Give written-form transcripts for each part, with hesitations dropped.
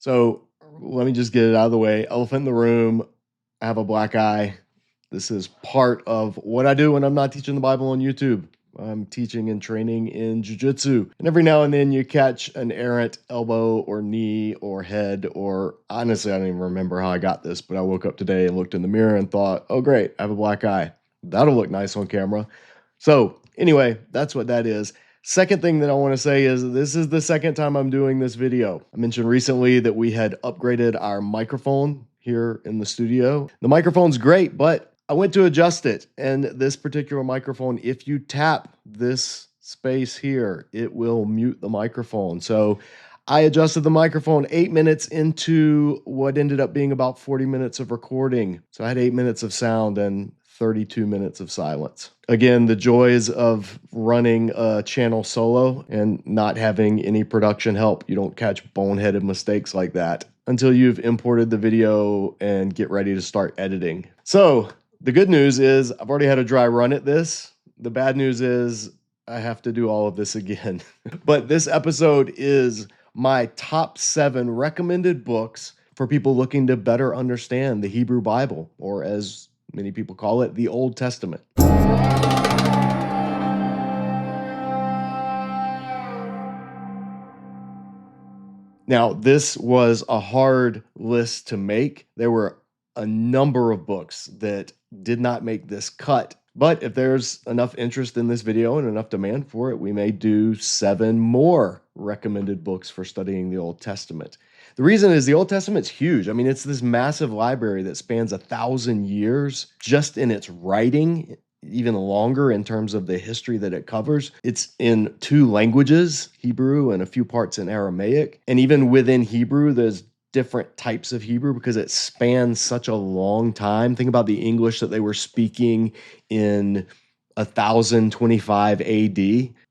So let me just get it out of the way. Elephant in the room. I have a black eye. This is part of what I do when I'm not teaching the Bible on YouTube. I'm teaching and training in jujitsu. And every now and then you catch an errant elbow or knee or head, or honestly, I don't even remember how I got this, but I woke up today and looked in the mirror and thought, oh, great, I have a black eye. That'll look nice on camera. So, anyway, that's what that is. Second thing that I want to say is this is the second time I'm doing this video. I mentioned recently that we had upgraded our microphone here in the studio. The microphone's great, but I went to adjust it. And this particular microphone, if you tap this space here, it will mute the microphone. So I adjusted the microphone 8 minutes into what ended up being about 40 minutes of recording. So I had 8 minutes of sound and 32 minutes of silence. Again, the joys of running a channel solo and not having any production help. You don't catch boneheaded mistakes like that until you've imported the video and get ready to start editing. So the good news is I've already had a dry run at this. The bad news is I have to do all of this again. But this episode is my top 7 recommended books for people looking to better understand the Hebrew Bible, or as many people call it, the Old Testament. Now, this was a hard list to make. There were a number of books that did not make this cut. But if there's enough interest in this video and enough demand for it, we may do 7 more recommended books for studying the Old Testament. The reason is the Old Testament's huge. I mean, it's this massive library that spans 1,000 years just in its writing, even longer in terms of the history that it covers. It's in 2 languages, Hebrew and a few parts in Aramaic. And even within Hebrew, there's different types of Hebrew because it spans such a long time. Think about the English that they were speaking in 1025 AD,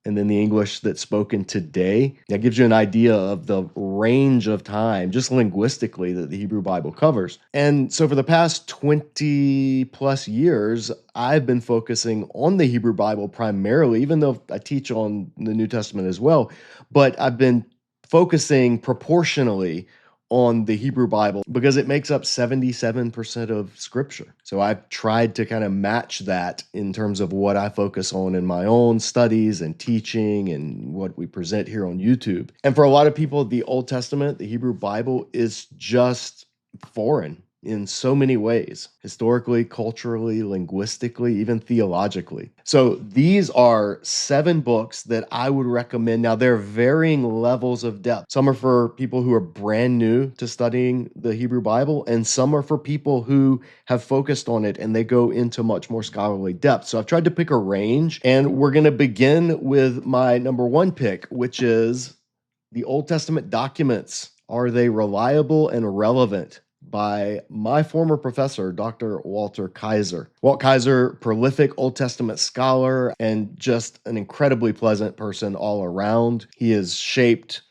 and then the English that's spoken today. That gives you an idea of the range of time, just linguistically, that the Hebrew Bible covers. And so for the past 20 plus years, I've been focusing on the Hebrew Bible primarily, even though I teach on the New Testament as well, but I've been focusing proportionally on the Hebrew Bible because it makes up 77% of scripture. So I've tried to kind of match that in terms of what I focus on in my own studies and teaching and what we present here on YouTube. And for a lot of people, the Old Testament, the Hebrew Bible, is just foreign in so many ways, historically, culturally, linguistically, even theologically. So these are 7 books that I would recommend. Now, they're varying levels of depth. Some are for people who are brand new to studying the Hebrew Bible, and some are for people who have focused on it and they go into much more scholarly depth. So I've tried to pick a range, and we're going to begin with my number 1 pick, which is the Old Testament documents. Are they reliable and relevant? By my former professor, Dr. Walter Kaiser. Walt Kaiser, prolific Old Testament scholar and just an incredibly pleasant person all around. He has shaped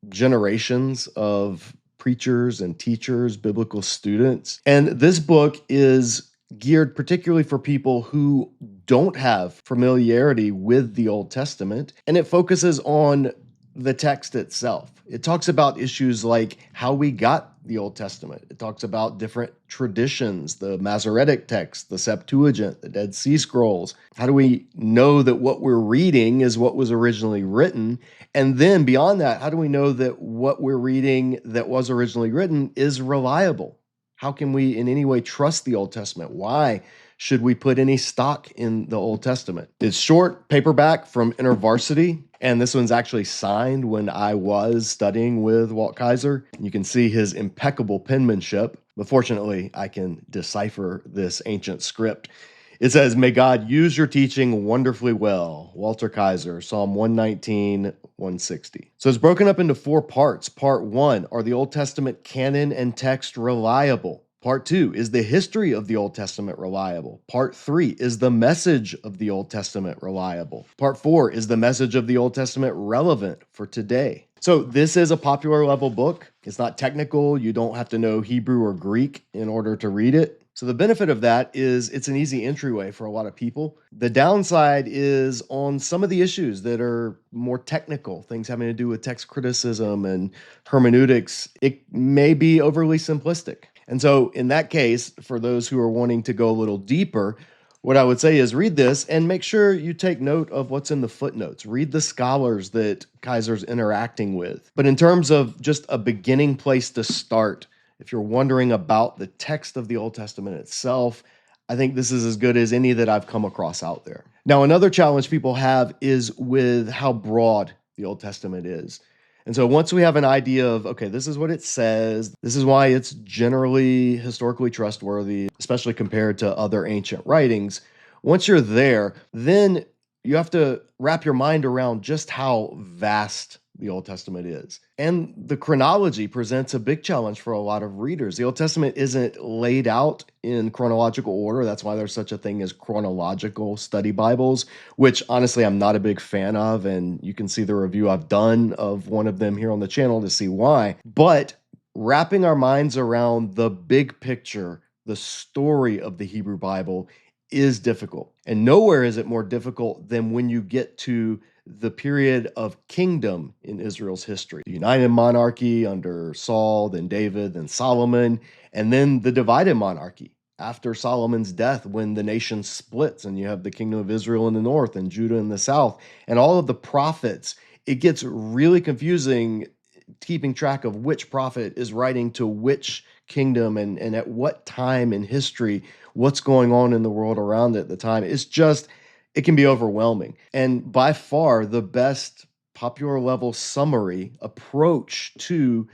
generations of preachers and teachers, biblical students. And this book is geared particularly for people who don't have familiarity with the Old Testament, and it focuses on the text itself. It talks about issues like how we got the Old Testament. It talks about different traditions, the Masoretic text, the Septuagint, the Dead Sea Scrolls. How do we know that what we're reading is what was originally written? And then beyond that, how do we know that what we're reading that was originally written is reliable? How can we in any way trust the Old Testament? Why should we put any stock in the Old Testament? It's short, paperback from InterVarsity, and this one's actually signed when I was studying with Walt Kaiser. You can see his impeccable penmanship, but fortunately, I can decipher this ancient script. It says, "May God use your teaching wonderfully well." Walter Kaiser, Psalm 119, 160. So it's broken up into 4 parts. Part 1, are the Old Testament canon and text reliable? Part 2, is the history of the Old Testament reliable? Part 3, is the message of the Old Testament reliable? Part 4, is the message of the Old Testament relevant for today? So this is a popular level book. It's not technical. You don't have to know Hebrew or Greek in order to read it. So the benefit of that is it's an easy entryway for a lot of people. The downside is on some of the issues that are more technical, things having to do with text criticism and hermeneutics. It may be overly simplistic. And so in that case, for those who are wanting to go a little deeper, what I would say is read this and make sure you take note of what's in the footnotes. Read the scholars that Kaiser's interacting with. But in terms of just a beginning place to start, if you're wondering about the text of the Old Testament itself, I think this is as good as any that I've come across out there. Now, another challenge people have is with how broad the Old Testament is. And so once we have an idea of, okay, this is what it says, this is why it's generally historically trustworthy, especially compared to other ancient writings. Once you're there, then you have to wrap your mind around just how vast the Old Testament is. And the chronology presents a big challenge for a lot of readers. The Old Testament isn't laid out in chronological order. That's why there's such a thing as chronological study Bibles, which honestly I'm not a big fan of. And you can see the review I've done of one of them here on the channel to see why. But wrapping our minds around the big picture, the story of the Hebrew Bible is difficult. And nowhere is it more difficult than when you get to the period of kingdom in Israel's history. The united monarchy under Saul, then David, then Solomon, and then the divided monarchy after Solomon's death when the nation splits and you have the kingdom of Israel in the north and Judah in the south and all of the prophets. It gets really confusing keeping track of which prophet is writing to which kingdom and at what time in history, what's going on in the world around it at the time. It can be overwhelming. And by far, the best popular level summary approach to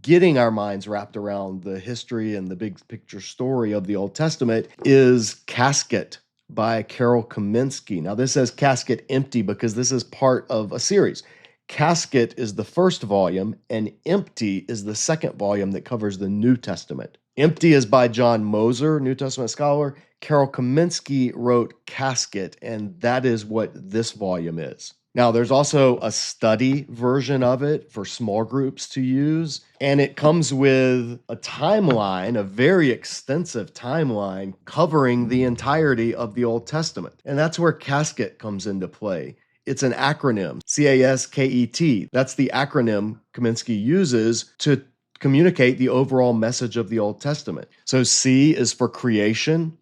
getting our minds wrapped around the history and the big picture story of the Old Testament is Casket by Carol Kaminsky. Now, this says Casket Empty because this is part of a series. Casket is the first volume, and Empty is the second volume that covers the New Testament. Empty is by John Moser, New Testament scholar. Carol Kaminsky wrote Casket, and that is what this volume is. Now, there's also a study version of it for small groups to use, and it comes with a timeline, a very extensive timeline covering the entirety of the Old Testament. And that's where Casket comes into play. It's an acronym, CASKET. That's the acronym Kaminsky uses to communicate the overall message of the Old Testament. So C is for creation,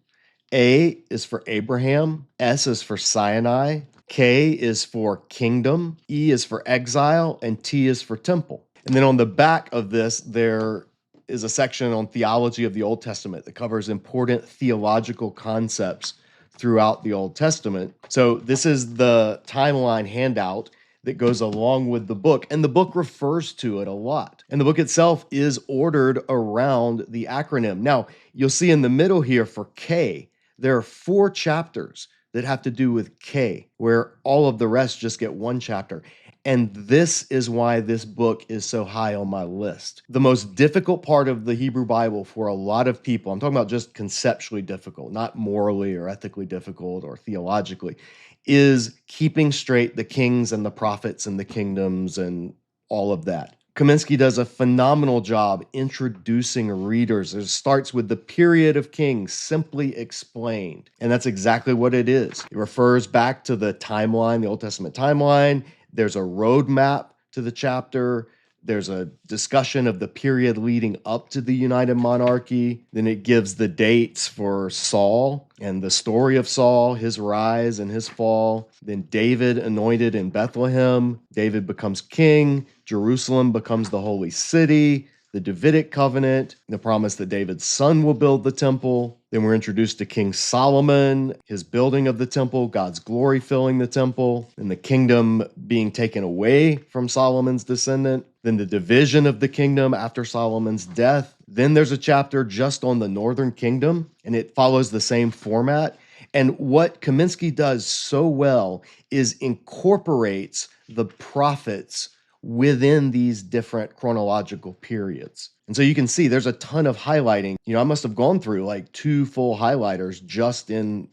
A is for Abraham, S is for Sinai, K is for kingdom, E is for exile, and T is for temple. And then on the back of this, there is a section on theology of the Old Testament that covers important theological concepts throughout the Old Testament. So this is the timeline handout that goes along with the book, and the book refers to it a lot. And the book itself is ordered around the acronym. Now, you'll see in the middle here for K, there are 4 chapters that have to do with K, where all of the rest just get 1 chapter. And this is why this book is so high on my list. The most difficult part of the Hebrew Bible for a lot of people, I'm talking about just conceptually difficult, not morally or ethically difficult or theologically, is keeping straight the kings and the prophets and the kingdoms and all of that. Kaminsky does a phenomenal job introducing readers. It starts with the period of kings simply explained. And that's exactly what it is. It refers back to the timeline, the Old Testament timeline. There's a roadmap to the chapter. There's a discussion of the period leading up to the united monarchy. Then it gives the dates for Saul and the story of Saul, his rise and his fall. Then David anointed in Bethlehem. David becomes king. Jerusalem becomes the holy city. The Davidic covenant, the promise that David's son will build the temple. Then we're introduced to King Solomon, his building of the temple, God's glory filling the temple, and the kingdom being taken away from Solomon's descendant. Then the division of the kingdom after Solomon's death. Then there's a chapter just on the northern kingdom, and it follows the same format. And what Kaminsky does so well is incorporates the prophets within these different chronological periods. And so you can see there's a ton of highlighting. I must have gone through like 2 full highlighters just in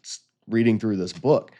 reading through this book.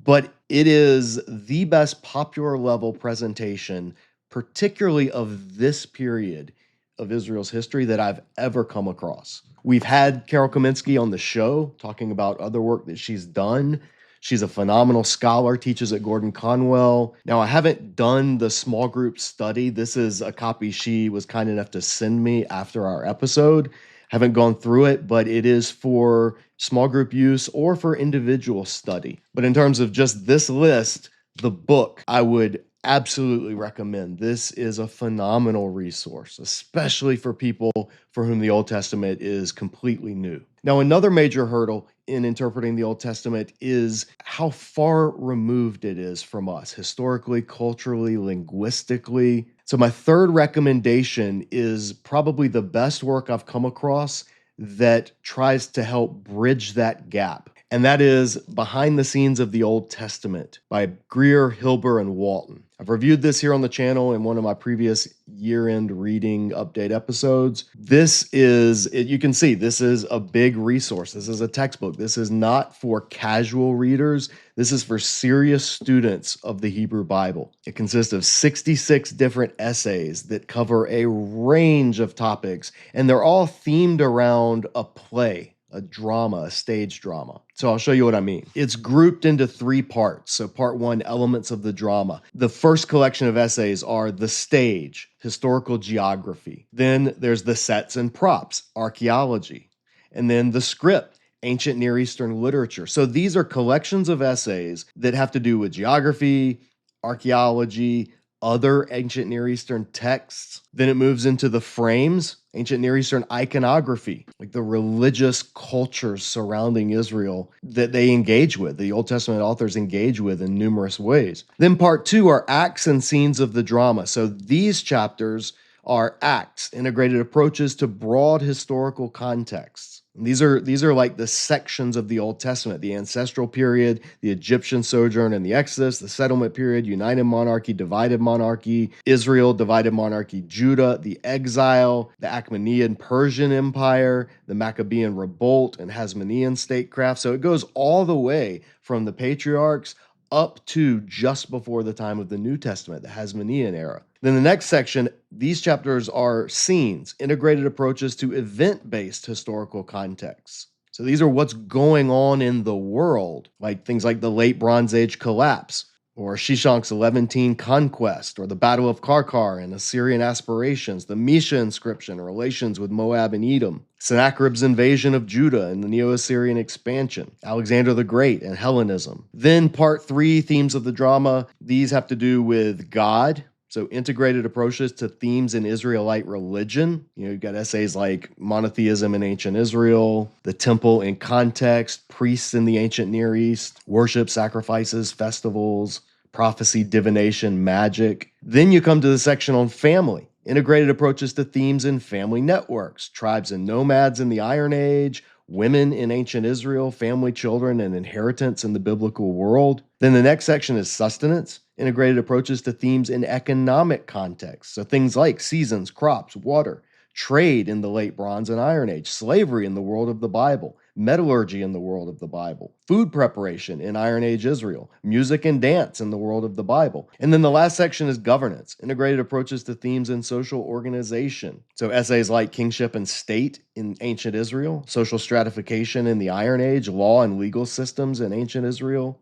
But it is the best popular level presentation, particularly of this period, of Israel's history that I've ever come across. We've had Carol Kaminsky on the show talking about other work that she's done. She's a phenomenal scholar, teaches at Gordon Conwell. Now, I haven't done the small group study. This is a copy she was kind enough to send me after our episode. Haven't gone through it, but it is for small group use or for individual study. But in terms of just this list, the book, I would absolutely recommend. This is a phenomenal resource, especially for people for whom the Old Testament is completely new. Now, another major hurdle in interpreting the Old Testament is how far removed it is from us, historically, culturally, linguistically. So my third recommendation is probably the best work I've come across that tries to help bridge that gap. And that is Behind the Scenes of the Old Testament by Greer, Hilber, and Walton. I've reviewed this here on the channel in one of my previous year-end reading update episodes. This is, you can see, this is a big resource. This is a textbook. This is not for casual readers. This is for serious students of the Hebrew Bible. It consists of 66 different essays that cover a range of topics, and they're all themed around a play, a drama, a stage drama. So I'll show you what I mean. It's grouped into 3 parts. So part 1, elements of the drama. The first collection of essays are the stage, historical geography. Then there's the sets and props, archaeology. And then the script, ancient Near Eastern literature. So these are collections of essays that have to do with geography, archaeology, other ancient Near Eastern texts. Then it moves into the frames, ancient Near Eastern iconography, like the religious cultures surrounding Israel that they engage with, the Old Testament authors engage with in numerous ways. Then part 2 are acts and scenes of the drama. So these chapters are acts, integrated approaches to broad historical contexts. And these are like the sections of the Old Testament: the ancestral period, the Egyptian sojourn and the Exodus, the settlement period, united monarchy, divided monarchy, Israel, divided monarchy, Judah, the exile, the Achaemenid Persian Empire, the Maccabean revolt and Hasmonean statecraft. So it goes all the way from the patriarchs up to just before the time of the New Testament, the Hasmonean era. Then the next section, these chapters are scenes, integrated approaches to event-based historical contexts. So these are what's going on in the world, like things like the Late Bronze Age collapse, or Shishak's Levantine conquest, or the Battle of Karkar and Assyrian aspirations, the Mesha inscription, relations with Moab and Edom, Sennacherib's invasion of Judah and the Neo-Assyrian expansion, Alexander the Great and Hellenism. Then part 3, themes of the drama, these have to do with God. So integrated approaches to themes in Israelite religion. You've got essays like monotheism in ancient Israel, the temple in context, priests in the ancient Near East, worship, sacrifices, festivals, prophecy, divination, magic. Then you come to the section on family, integrated approaches to themes in family networks, tribes and nomads in the Iron Age, women in ancient Israel, family, children, and inheritance in the biblical world. Then the next section is sustenance, integrated approaches to themes in economic context. So things like seasons, crops, water, trade in the late Bronze and Iron Age, slavery in the world of the Bible, metallurgy in the world of the Bible, food preparation in Iron Age Israel, music and dance in the world of the Bible. And then the last section is governance, integrated approaches to themes in social organization. So essays like kingship and state in ancient Israel, social stratification in the Iron Age, law and legal systems in ancient Israel,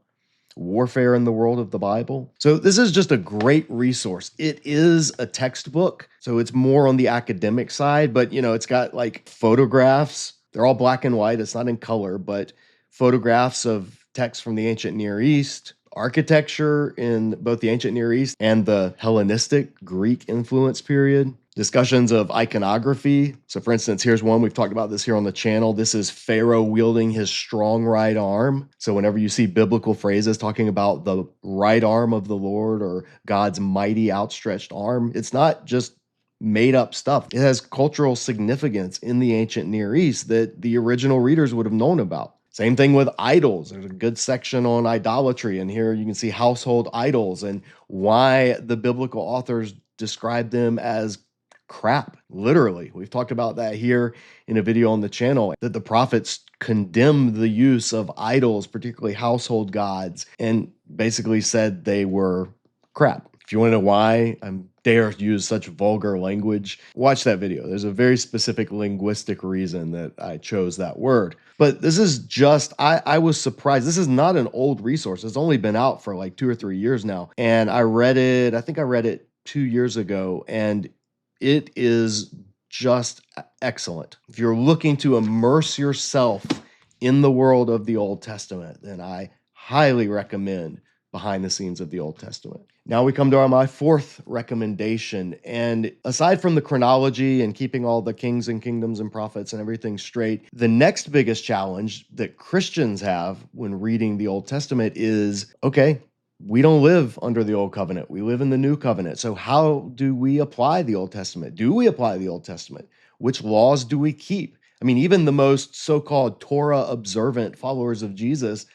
warfare in the world of the Bible. So this is just a great resource. It is a textbook, so it's more on the academic side, but it's got like photographs. They're all black and white. It's not in color, but photographs of texts from the ancient Near East, architecture in both the ancient Near East and the Hellenistic Greek influence period, discussions of iconography. So for instance, here's one, we've talked about this here on the channel. This is Pharaoh wielding his strong right arm. So whenever you see biblical phrases talking about the right arm of the Lord or God's mighty outstretched arm, it's not just made up stuff. It has cultural significance in the ancient Near East that the original readers would have known about. Same thing with idols. There's a good section on idolatry, and here you can see household idols and why the biblical authors describe them as crap. Literally, we've talked about that here in a video on the channel, that the prophets condemned the use of idols, particularly household gods, and basically said they were crap. If you want to know why I dare use such vulgar language, watch that video. There's a very specific linguistic reason that I chose that word. But this is just, I was surprised. This is not an old resource. It's only been out for like 2 or 3 years now. And I read it, I think I read it 2 years ago, and it is just excellent. If you're looking to immerse yourself in the world of the Old Testament, then I highly recommend Behind the Scenes of the Old Testament. Now we come to my fourth recommendation. And aside from the chronology and keeping all the kings and kingdoms and prophets and everything straight, the next biggest challenge that Christians have when reading the Old Testament is, okay, we don't live under the Old Covenant. We live in the New Covenant. So how do we apply the Old Testament? Do we apply the Old Testament? Which laws do we keep? I mean, even the most so-called Torah observant followers of Jesus,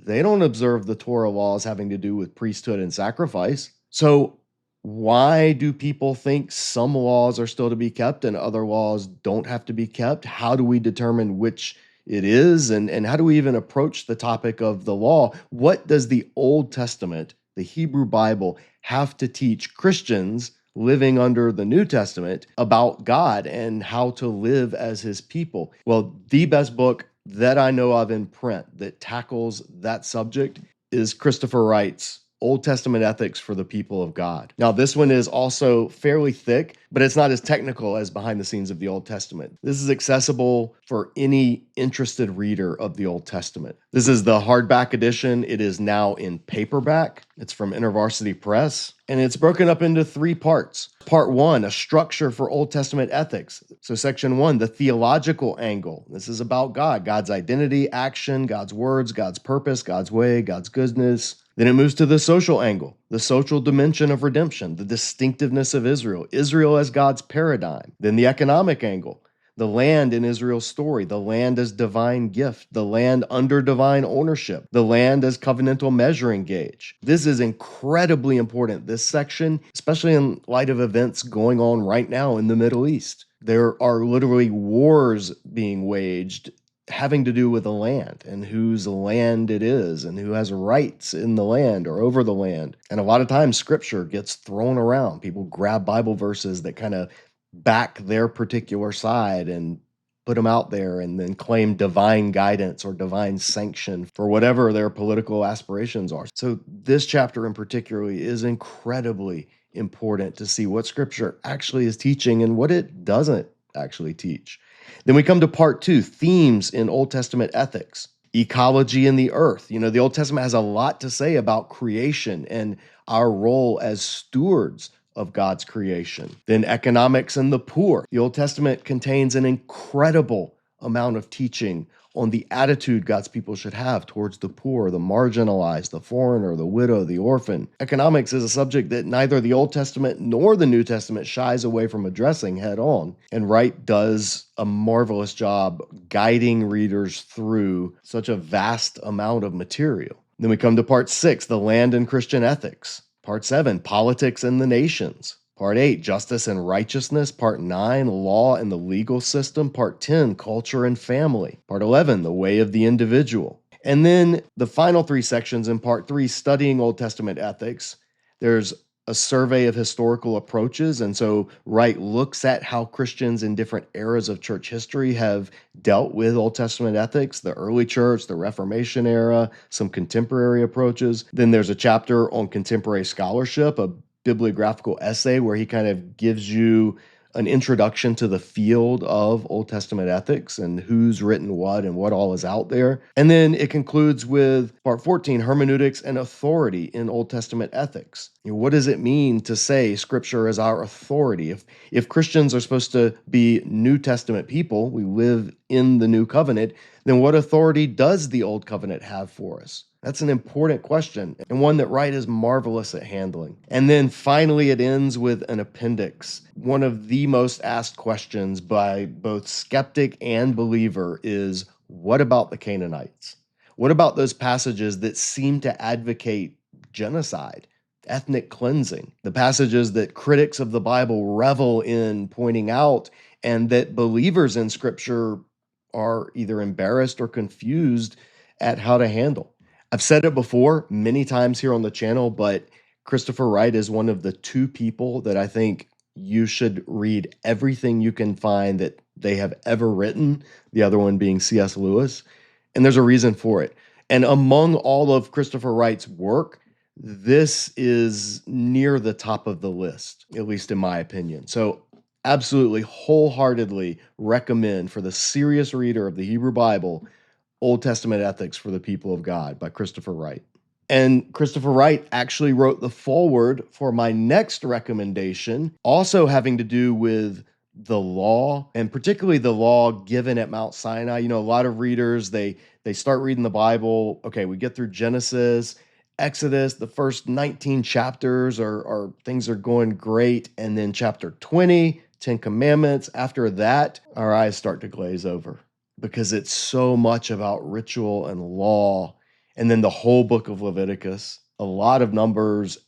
they don't observe the Torah laws having to do with priesthood and sacrifice. So why do people think some laws are still to be kept and other laws don't have to be kept? How do we determine which it is? And how do we even approach the topic of the law? What does the Old Testament, the Hebrew Bible, have to teach Christians living under the New Testament about God and how to live as his people? Well, the best book that I know of in print that tackles that subject is Christopher Wright's Old Testament Ethics for the People of God. Now, this one is also fairly thick, but it's not as technical as Behind the Scenes of the Old Testament. This is accessible for any interested reader of the Old Testament. This is the hardback edition. It is now in paperback. It's from InterVarsity Press, and it's broken up into 3 parts. Part 1, a structure for Old Testament ethics. So section 1, the theological angle. This is about God, God's identity, action, God's words, God's purpose, God's way, God's goodness. Then it moves to the social angle, the social dimension of redemption, the distinctiveness of Israel, Israel as God's paradigm. Then the economic angle, the land in Israel's story, the land as divine gift, the land under divine ownership, the land as covenantal measuring gauge. This is incredibly important, this section, especially in light of events going on right now in the Middle East. There are literally wars being waged having to do with the land and whose land it is and who has rights in the land or over the land. And a lot of times scripture gets thrown around. People grab Bible verses that kind of back their particular side and put them out there and then claim divine guidance or divine sanction for whatever their political aspirations are. So this chapter in particular is incredibly important to see what scripture actually is teaching and what it doesn't actually teach. Then we come to part 2, themes in Old Testament ethics, ecology in the earth. The Old Testament has a lot to say about creation and our role as stewards of God's creation. Then economics and the poor. The Old Testament contains an incredible amount of teaching on the attitude God's people should have towards the poor, the marginalized, the foreigner, the widow, the orphan. Economics is a subject that neither the Old Testament nor the New Testament shies away from addressing head on. And Wright does a marvelous job guiding readers through such a vast amount of material. Then we come to part 6, the land and Christian ethics. Part 7, politics and the nations. Part 8, justice and righteousness. Part 9, law and the legal system. Part 10, culture and family. Part 11, the way of the individual. And then the final 3 sections in Part 3, studying Old Testament ethics. There's a survey of historical approaches. And so Wright looks at how Christians in different eras of church history have dealt with Old Testament ethics, the early church, the Reformation era, some contemporary approaches. Then there's a chapter on contemporary scholarship, a bibliographical essay where he kind of gives you an introduction to the field of Old Testament ethics and who's written what and what all is out there. And then it concludes with part 14, hermeneutics and authority in Old Testament ethics. What does it mean to say scripture is our authority? If Christians are supposed to be New Testament people, we live in the New Covenant, then what authority does the Old Covenant have for us? That's an important question, and one that Wright is marvelous at handling. And then finally, it ends with an appendix. One of the most asked questions by both skeptic and believer is, what about the Canaanites? What about those passages that seem to advocate genocide, ethnic cleansing? The passages that critics of the Bible revel in pointing out, and that believers in Scripture are either embarrassed or confused at how to handle. I've said it before many times here on the channel, but Christopher Wright is one of the two people that I think you should read everything you can find that they have ever written, the other one being C.S. Lewis. And there's a reason for it. And among all of Christopher Wright's work, this is near the top of the list, at least in my opinion. So, absolutely, wholeheartedly recommend for the serious reader of the Hebrew Bible, Old Testament Ethics for the People of God by Christopher Wright. And Christopher Wright actually wrote the foreword for my next recommendation, also having to do with the law, and particularly the law given at Mount Sinai. You know, a lot of readers, they start reading the Bible. Okay, we get through Genesis, Exodus, the first 19 chapters are things are going great. And then chapter 20, 10 Commandments. After that, our eyes start to glaze over because it's so much about ritual and law. And then the whole book of Leviticus, a lot of Numbers,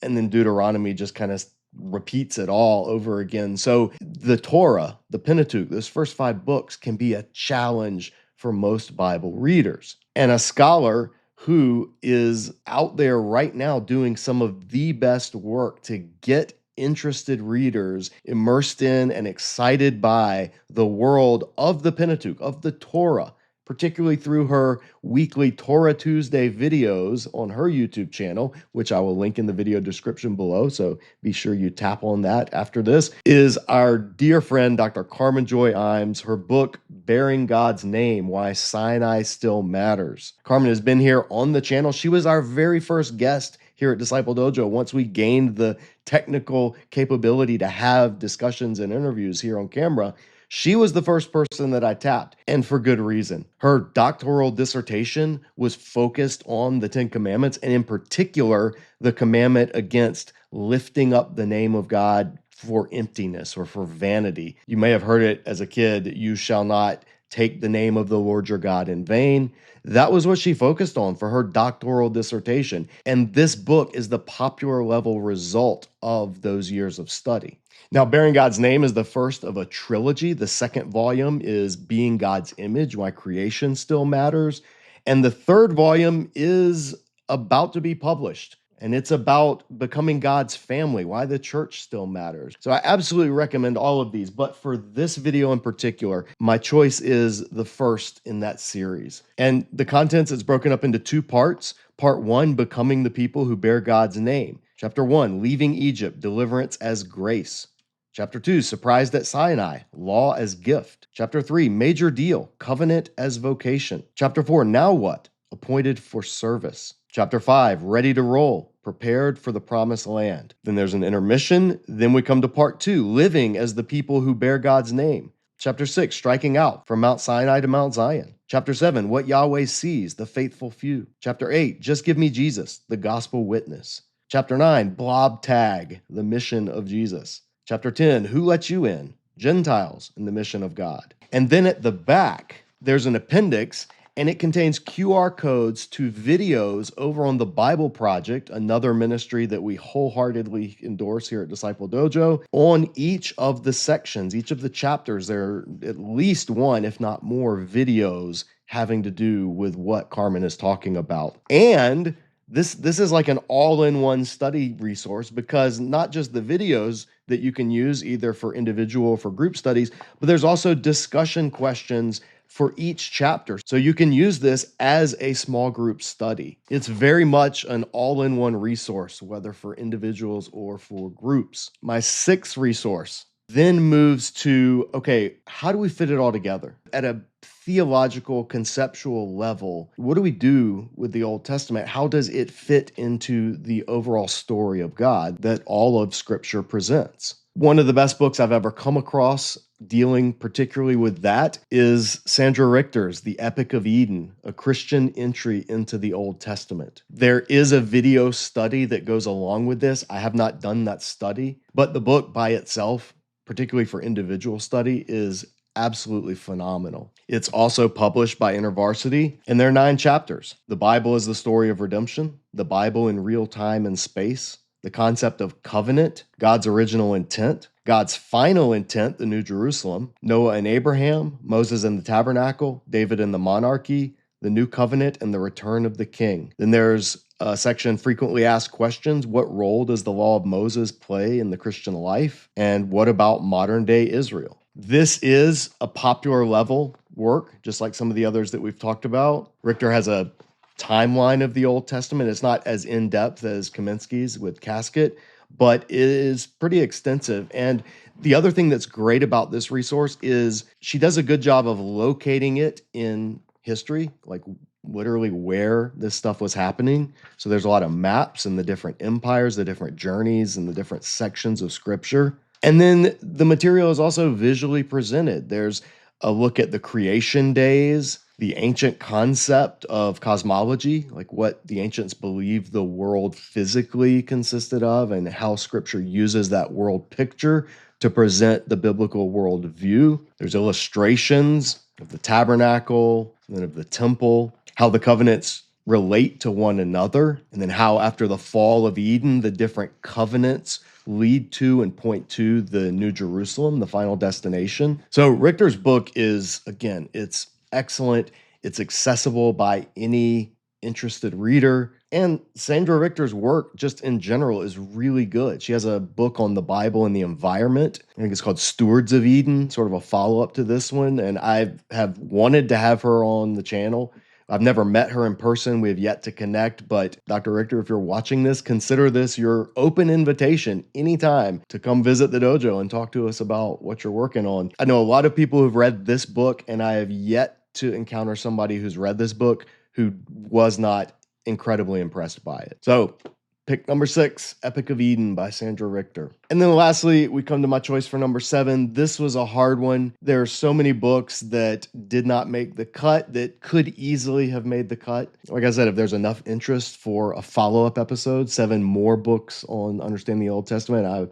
and then Deuteronomy just kind of repeats it all over again. So the Torah, the Pentateuch, those first 5 books can be a challenge for most Bible readers. And a scholar who is out there right now doing some of the best work to get interested readers immersed in and excited by the world of the Pentateuch, of the Torah, particularly through her weekly Torah Tuesday videos on her YouTube channel, which I will link in the video description below, so be sure you tap on that after this, is our dear friend, Dr. Carmen Joy Imes, her book, Bearing God's Name, Why Sinai Still Matters. Carmen has been here on the channel. She was our very first guest here at Disciple Dojo once we gained the technical capability to have discussions and interviews here on camera. She was the first person that I tapped, and for good reason. Her doctoral dissertation was focused on the 10 Commandments, and in particular, the commandment against lifting up the name of God for emptiness or for vanity. You may have heard it as a kid, you shall not take the name of the Lord your God in vain. That was what she focused on for her doctoral dissertation. And this book is the popular level result of those years of study. Now, Bearing God's Name is the first of a trilogy. The second volume is Being God's Image, Why Creation Still Matters. And the third volume is about to be published. And it's about becoming God's family, why the church still matters. So I absolutely recommend all of these. But for this video in particular, my choice is the first in that series. And the contents is broken up into 2 parts. Part 1, Becoming the People Who Bear God's Name. Chapter 1, Leaving Egypt, Deliverance as Grace. Chapter 2, Surprised at Sinai, Law as Gift. Chapter 3, Major Deal, Covenant as Vocation. Chapter 4, Now What? Appointed for Service. Chapter 5, Ready to Roll, Prepared for the Promised Land. Then there's an intermission. Then we come to Part 2, Living as the People Who Bear God's Name. Chapter 6, Striking Out, From Mount Sinai to Mount Zion. Chapter 7, What Yahweh Sees, The Faithful Few. Chapter 8, Just Give Me Jesus, The Gospel Witness. Chapter 9, Blob Tag, The Mission of Jesus. Chapter 10, Who Let You In? Gentiles and the Mission of God. And then at the back, there's an appendix, and it contains QR codes to videos over on the Bible Project, another ministry that we wholeheartedly endorse here at Disciple Dojo. On each of the sections, each of the chapters, there are at least one, if not more, videos having to do with what Carmen is talking about. And this is like an all-in-one study resource, because not just the videos that you can use either for individual or for group studies, but there's also discussion questions for each chapter. So you can use this as a small group study. It's very much an all-in-one resource, whether for individuals or for groups. My 6th resource then moves to, okay, how do we fit it all together? At a theological, conceptual level, what do we do with the Old Testament? How does it fit into the overall story of God that all of Scripture presents? One of the best books I've ever come across dealing particularly with that is Sandra Richter's The Epic of Eden, a Christian entry into the Old Testament. There is a video study that goes along with this. I have not done that study, but the book by itself, particularly for individual study, is absolutely phenomenal. It's also published by InterVarsity, and there are 9 chapters. The Bible is the story of redemption, the Bible in real time and space, the concept of covenant, God's original intent, God's final intent, the New Jerusalem, Noah and Abraham, Moses and the tabernacle, David and the monarchy, the new covenant, and the return of the king. Then there's section, Frequently Asked Questions. What role does the law of Moses play in the Christian life? And what about modern day Israel? This is a popular level work, just like some of the others that we've talked about. Richter has a timeline of the Old Testament. It's not as in depth as Kaminsky's with Casket, but it is pretty extensive. And the other thing that's great about this resource is she does a good job of locating it in history, like literally where this stuff was happening. So there's a lot of maps and the different empires, the different journeys, and the different sections of scripture. And then the material is also visually presented. There's a look at the creation days, the ancient concept of cosmology, like what the ancients believed the world physically consisted of, and how scripture uses that world picture to present the biblical worldview. There's illustrations of the tabernacle and then of the temple, how the covenants relate to one another, and then how after the fall of Eden, the different covenants lead to and point to the New Jerusalem, the final destination. So Richter's book is, again, it's excellent. It's accessible by any interested reader. And Sandra Richter's work, just in general, is really good. She has a book on the Bible and the environment. I think it's called Stewards of Eden, sort of a follow-up to this one. And I have wanted to have her on the channel. I've never met her in person. We have yet to connect, but Dr. Richter, if you're watching this, consider this your open invitation anytime to come visit the dojo and talk to us about what you're working on. I know a lot of people who've read this book, and I have yet to encounter somebody who's read this book who was not incredibly impressed by it. So pick number 6, Epic of Eden by Sandra Richter. And then lastly, we come to my choice for number 7. This was a hard one. There are so many books that did not make the cut that could easily have made the cut. Like I said, if there's enough interest for a follow-up episode, 7 more books on understanding the Old Testament, I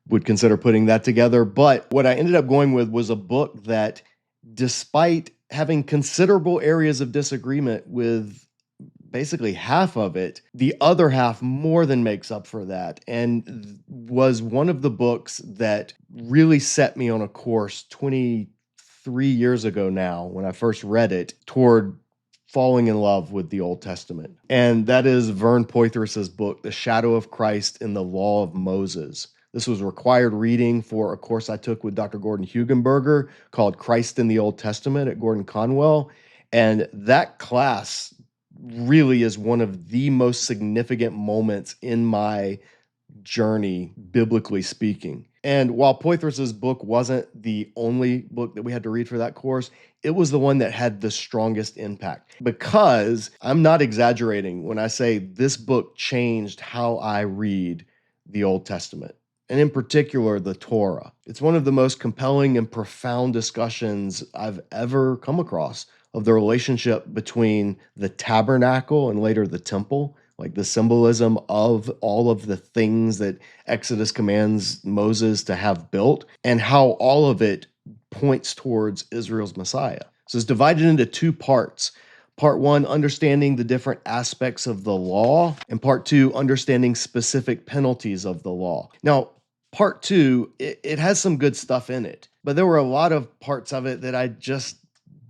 would consider putting that together. But what I ended up going with was a book that, despite having considerable areas of disagreement with basically half of it, the other half more than makes up for that, and was one of the books that really set me on a course 23 years ago now when I first read it toward falling in love with the Old Testament. And that is Vern Poythress's book, The Shadow of Christ in the Law of Moses. This was required reading for a course I took with Dr. Gordon Hugenberger called Christ in the Old Testament at Gordon Conwell. And that class really is one of the most significant moments in my journey, biblically speaking. And while Poythress's book wasn't the only book that we had to read for that course, it was the one that had the strongest impact. Because I'm not exaggerating when I say this book changed how I read the Old Testament, and in particular, the Torah. It's one of the most compelling and profound discussions I've ever come across of the relationship between the tabernacle and later the temple, like the symbolism of all of the things that Exodus commands Moses to have built, and how all of it points towards Israel's Messiah. So it's divided into 2 parts. Part 1, understanding the different aspects of the law, and part 2, understanding specific penalties of the law. Now, part 2, it has some good stuff in it, but there were a lot of parts of it that I just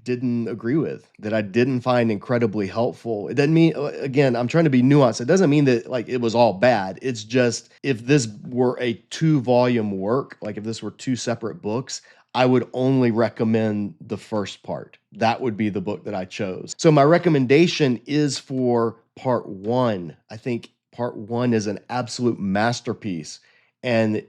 didn't agree with, that I didn't find incredibly helpful. It doesn't mean, again, I'm trying to be nuanced. It doesn't mean that like it was all bad. It's just, if this were a 2-volume work, like if this were 2 separate books, I would only recommend the first part. That would be the book that I chose. So my recommendation is for part 1. I think part 1 is an absolute masterpiece, and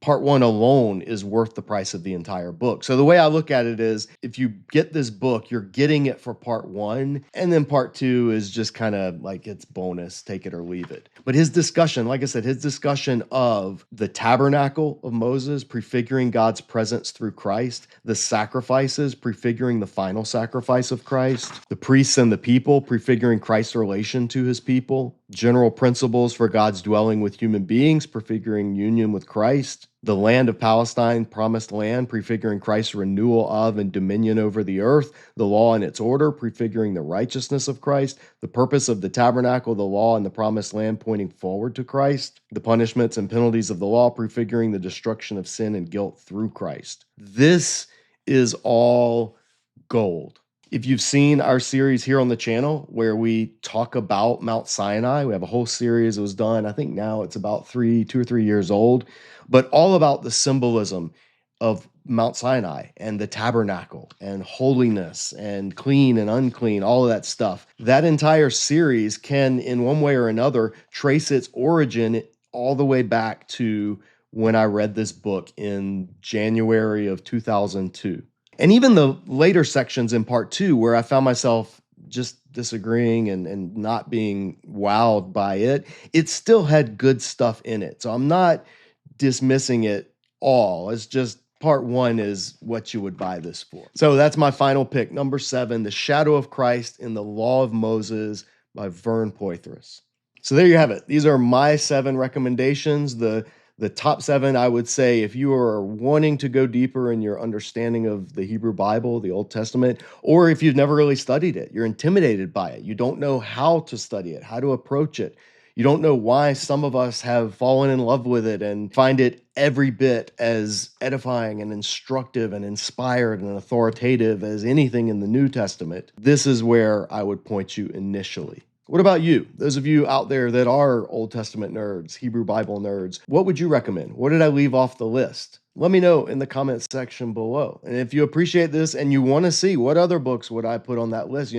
part 1 alone is worth the price of the entire book. So the way I look at it is, if you get this book, you're getting it for part 1, and then part 2 is just kind of like it's bonus, take it or leave it. But his discussion, like I said, his discussion of the tabernacle of Moses prefiguring God's presence through Christ, the sacrifices prefiguring the final sacrifice of Christ, the priests and the people prefiguring Christ's relation to his people, general principles for God's dwelling with human beings prefiguring union with Christ, the land of Palestine, promised land, prefiguring Christ's renewal of and dominion over the earth, the law and its order, prefiguring the righteousness of Christ, the purpose of the tabernacle, the law, and the promised land pointing forward to Christ, the punishments and penalties of the law, prefiguring the destruction of sin and guilt through Christ. This is all gold. If you've seen our series here on the channel where we talk about Mount Sinai, we have a whole series that was done. I think now it's about 2 or 3 years old, but all about the symbolism of Mount Sinai and the tabernacle and holiness and clean and unclean, all of that stuff. That entire series can, in one way or another, trace its origin all the way back to when I read this book in January of 2002. And even the later sections in part two, where I found myself just disagreeing and not being wowed by it, it still had good stuff in it. So I'm not dismissing it all. It's just part one is what you would buy this for. So that's my final pick. Number 7, The Shadow of Christ in the Law of Moses by Vern Poythress. So there you have it. These are my 7 recommendations. The top 7, I would say, if you are wanting to go deeper in your understanding of the Hebrew Bible, the Old Testament, or if you've never really studied it, you're intimidated by it, you don't know how to study it, how to approach it, you don't know why some of us have fallen in love with it and find it every bit as edifying and instructive and inspired and authoritative as anything in the New Testament, this is where I would point you initially. What about you? Those of you out there that are Old Testament nerds, Hebrew Bible nerds, what would you recommend? What did I leave off the list? Let me know in the comments section below. And if you appreciate this and you want to see what other books would I put on that list,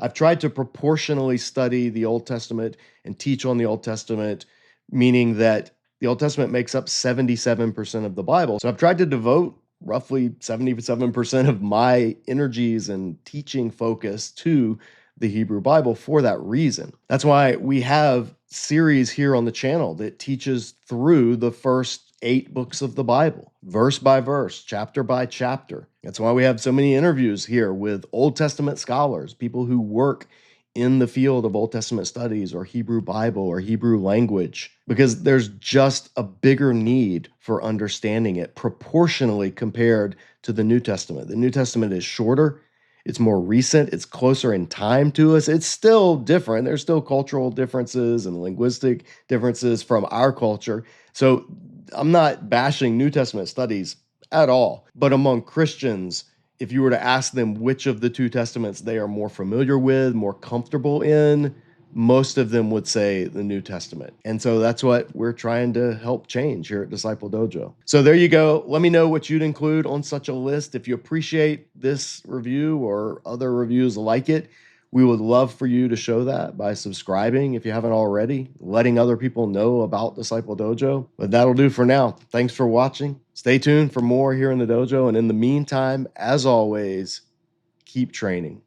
I've tried to proportionally study the Old Testament and teach on the Old Testament, meaning that the Old Testament makes up 77% of the Bible. So I've tried to devote roughly 77% of my energies and teaching focus to the Hebrew Bible for that reason. That's why we have series here on the channel that teaches through the first 8 books of the Bible, verse by verse, chapter by chapter. That's why we have so many interviews here with Old Testament scholars, people who work in the field of Old Testament studies or Hebrew Bible or Hebrew language, because there's just a bigger need for understanding it proportionally compared to the New Testament. The New Testament is shorter. It's more recent. It's closer in time to us. It's still different. There's still cultural differences and linguistic differences from our culture. So I'm not bashing New Testament studies at all. But among Christians, if you were to ask them which of the 2 testaments they are more familiar with, more comfortable in, most of them would say the New Testament. And so that's what we're trying to help change here at Disciple Dojo. So there you go. Let me know what you'd include on such a list. If you appreciate this review or other reviews like it, we would love for you to show that by subscribing if you haven't already, letting other people know about Disciple Dojo. But that'll do for now. Thanks for watching. Stay tuned for more here in the dojo. And in the meantime, as always, keep training.